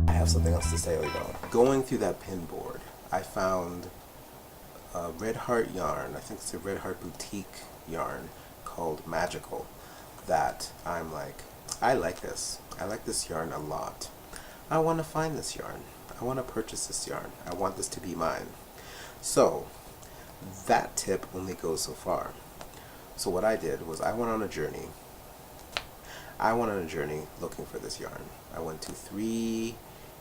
I have something else to say though. Going through that pin board, I found a Red Heart yarn. I think it's a Red Heart boutique yarn called Magical that I'm like, I like this. I like this yarn a lot. I want to find this yarn. I want to purchase this yarn. I want this to be mine. So that tip only goes so far. So what I did was I went on a journey. I went on a journey looking for this yarn. I went to 3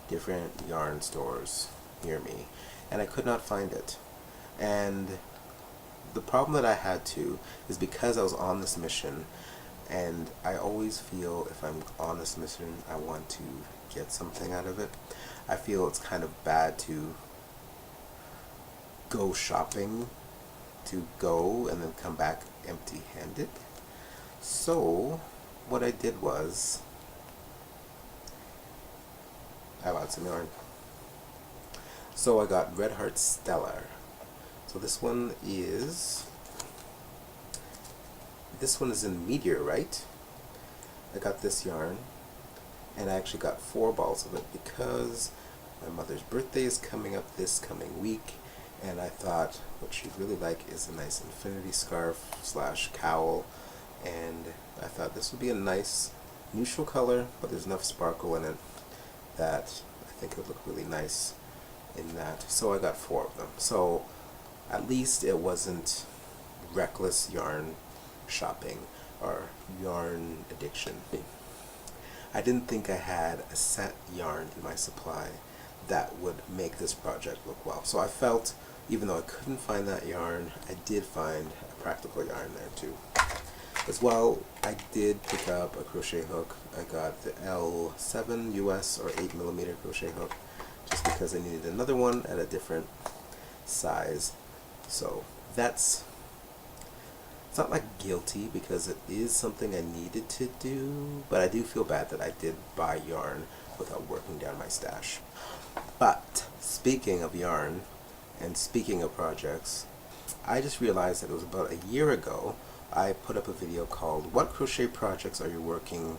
different yarn stores near me and I could not find it. And the problem that I had to is because I was on this mission, and I always feel if I'm on this mission I want to get something out of it. I feel it's kind of bad to go shopping, to go and then come back empty-handed. So what I did was I bought some yarn. So I got Red Heart Stellar. So this one is in Meteorite. I got this yarn and I actually got 4 balls of it because my mother's birthday is coming up this coming week, and I thought what she'd really like is a nice infinity scarf / cowl, and I thought this would be a nice neutral color, but there's enough sparkle in it that I think it would look really nice in that. So I got 4 of them. So at least it wasn't reckless yarn shopping or yarn addiction. I didn't think I had a set yarn in my supply that would make this project look well. So I felt, even though I couldn't find that yarn, I did find a practical yarn there too. As well, I did pick up a crochet hook. I got the L7 US or 8mm crochet hook just because I needed another one at a different size. So that's, it's not like guilty because it is something I needed to do, but I do feel bad that I did buy yarn without working down my stash. But speaking of yarn and speaking of projects, I just realized that it was about a year ago I put up a video called "What crochet projects are you working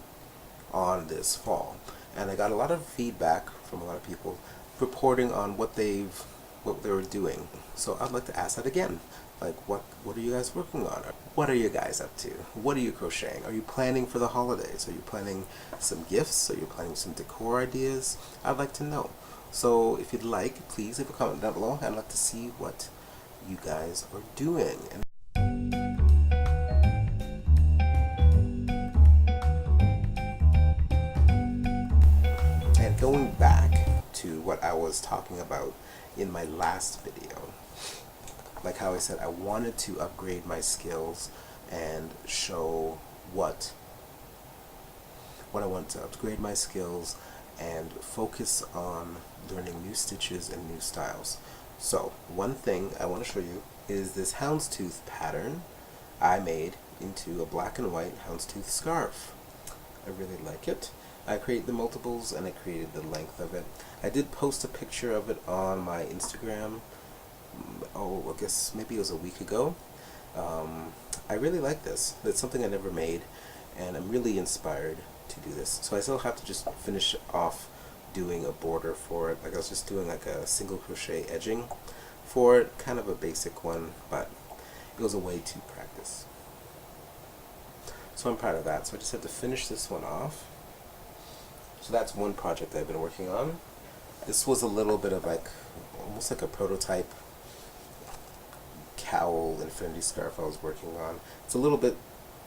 on this fall?" And I got a lot of feedback from a lot of people reporting on what they were doing. So I'd like to ask that again. Like, what are you guys working on? What are you guys up to? What are you crocheting? Are you planning for the holidays? Are you planning some gifts? Are you planning some decor ideas? I'd like to know. So if you'd like, please leave a comment down below. I'd like to see what you guys are doing. And going back to what I was talking about in my last video, like how I said I wanted to upgrade my skills and show what I want to upgrade my skills and focus on learning new stitches and new styles. So one thing I want to show you is this houndstooth pattern I made into a black and white houndstooth scarf. I really like it. I created the multiples and I created the length of it. I did post a picture of it on my Instagram, I guess maybe it was a week ago. I really like this. It's something I never made and I'm really inspired to do this. So I still have to just finish off doing a border for it. Like I was just doing like a single crochet edging for it, kind of a basic one, but it was a way to practice. So I'm proud of that. So I just have to finish this one off. So that's one project I've been working on. This was a little bit of like, almost like a prototype cowl infinity scarf I was working on. It's a little bit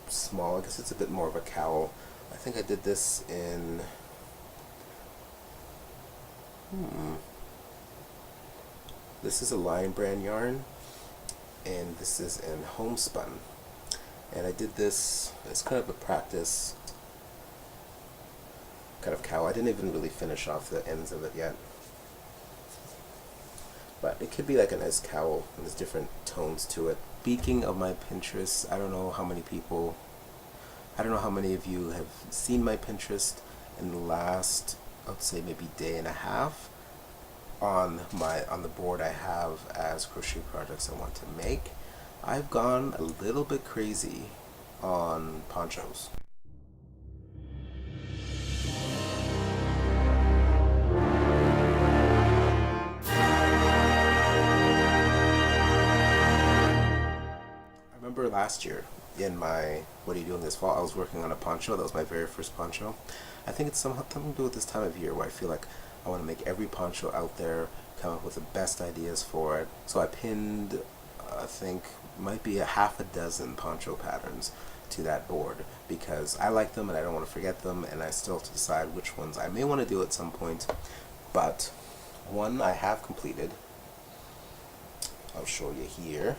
small. I guess it's a bit more of a cowl. I think I did this in this is a Lion Brand yarn and this is in homespun, and I did this as kind of a practice kind of cowl. I didn't even really finish off the ends of it yet, but it could be like a nice cowl and there's different tones to it. Speaking of my Pinterest, I don't know how many of you have seen my Pinterest in the last, I'd say maybe day and a half. On the board I have as crochet projects I want to make, I've gone a little bit crazy on ponchos. remember last year in my What Are You Doing This Fall, I was working on a poncho. That was my very first poncho. I think it's something to do with this time of year where I feel like I want to make every poncho out there, come up with the best ideas for it. So I pinned, I think, might be a half a dozen poncho patterns to that board because I like them and I don't want to forget them, and I still have to decide which ones I may want to do at some point. But one I have completed. I'll show you here.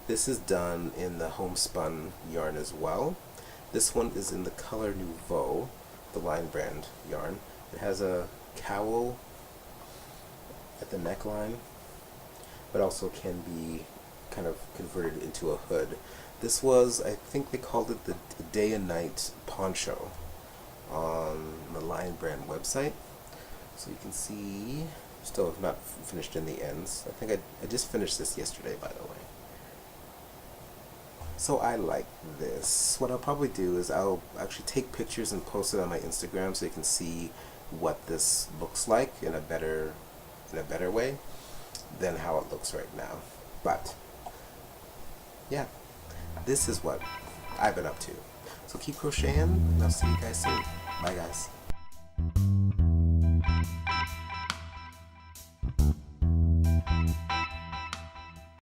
This is done in the homespun yarn as well. This one is in the color Nouveau, the Line Brand yarn. It has a cowl at the neckline, but also can be kind of converted into a hood. This was, I think they called it the Day and Night Poncho on the Line Brand website. So you can see, still have not finished in the ends. I think I just finished this yesterday, by the way. So I like this. What I'll probably do is I'll actually take pictures and post it on my Instagram so you can see what this looks like in a better way than how it looks right now. But yeah, this is what I've been up to. So keep crocheting, and I'll see you guys soon. Bye guys.